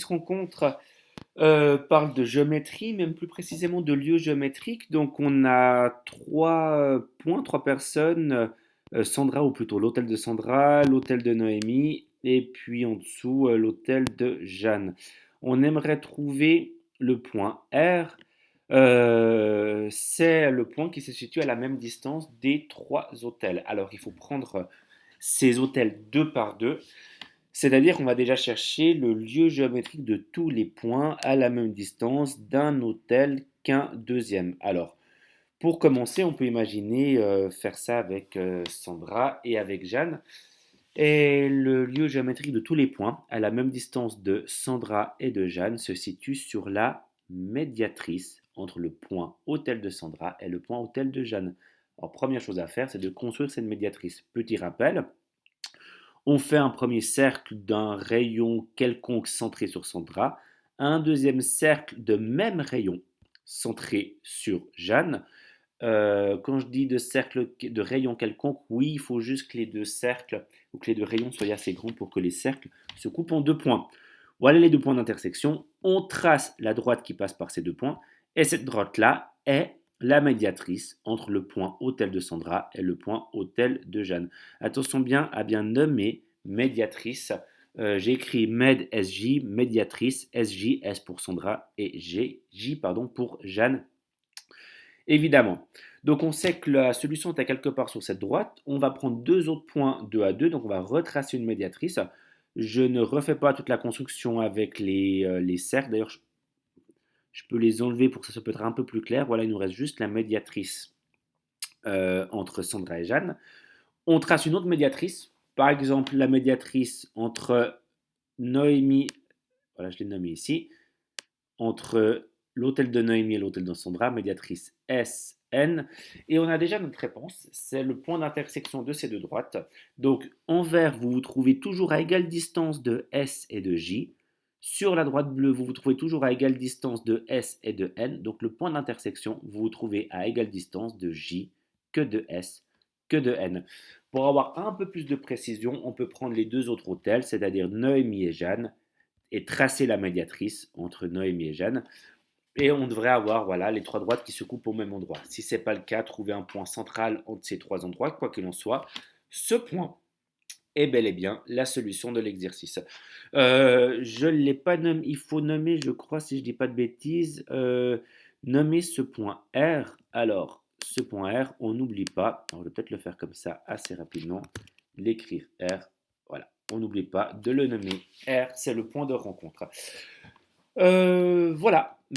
rencontre parle de géométrie, même plus précisément de lieux géométriques. Donc on a trois points, trois personnes, Sandra, ou plutôt l'hôtel de Sandra, l'hôtel de Noémie, et puis en dessous l'hôtel de Jeanne. On aimerait trouver le point R. C'est le point qui se situe à la même distance des trois hôtels. Alors il faut prendre ces hôtels deux par deux. C'est-à-dire qu'on va déjà chercher le lieu géométrique de tous les points à la même distance d'un hôtel qu'un deuxième. Alors, pour commencer, on peut imaginer faire ça avec Sandra et avec Jeanne. Et le lieu géométrique de tous les points à la même distance de Sandra et de Jeanne se situe sur la médiatrice entre le point hôtel de Sandra et le point hôtel de Jeanne. Alors, première chose à faire, c'est de construire cette médiatrice. Petit rappel, on fait un premier cercle d'un rayon quelconque centré sur Sandra, un deuxième cercle de même rayon centré sur Jeanne. Quand je dis de cercle de rayon quelconque, oui, il faut juste que les deux cercles ou que les deux rayons soient assez grands pour que les cercles se coupent en deux points. Voilà les deux points d'intersection. On trace la droite qui passe par ces deux points et cette droite-là est la médiatrice entre le point hôtel de Sandra et le point hôtel de Jeanne. Attention bien à bien nommer médiatrice. J'ai écrit med SJ, médiatrice, SJ, S pour Sandra et J pardon, pour Jeanne, évidemment. Donc on sait que la solution est à quelque part sur cette droite. On va prendre deux autres points 2 à 2, donc on va retracer une médiatrice. Je ne refais pas toute la construction avec les cercles. D'ailleurs, je peux les enlever pour que ça peut être un peu plus clair. Voilà, il nous reste juste la médiatrice entre Sandra et Jeanne. On trace une autre médiatrice, par exemple la médiatrice entre Noémie, voilà, je l'ai nommée ici, entre l'hôtel de Noémie et l'hôtel de Sandra, médiatrice SN. Et on a déjà notre réponse, c'est le point d'intersection de ces deux droites. Donc en vert, vous vous trouvez toujours à égale distance de S et de J. Sur la droite bleue, vous vous trouvez toujours à égale distance de S et de N. Donc le point d'intersection, vous vous trouvez à égale distance de J que de S que de N. Pour avoir un peu plus de précision, on peut prendre les deux autres hôtels, c'est-à-dire Noémie et Jeanne, et tracer la médiatrice entre Noémie et Jeanne. Et on devrait avoir voilà, les trois droites qui se coupent au même endroit. Si ce n'est pas le cas, trouver un point central entre ces trois endroits, quoi qu'il en soit. Ce point est bel et bien la solution de l'exercice. Je ne l'ai pas nommé, il faut nommer, je crois, si je ne dis pas de bêtises, nommer ce point R. Alors, ce point R, on n'oublie pas, on va peut-être le faire comme ça assez rapidement, l'écrire R. Voilà, on n'oublie pas de le nommer R, c'est le point de rencontre. Voilà,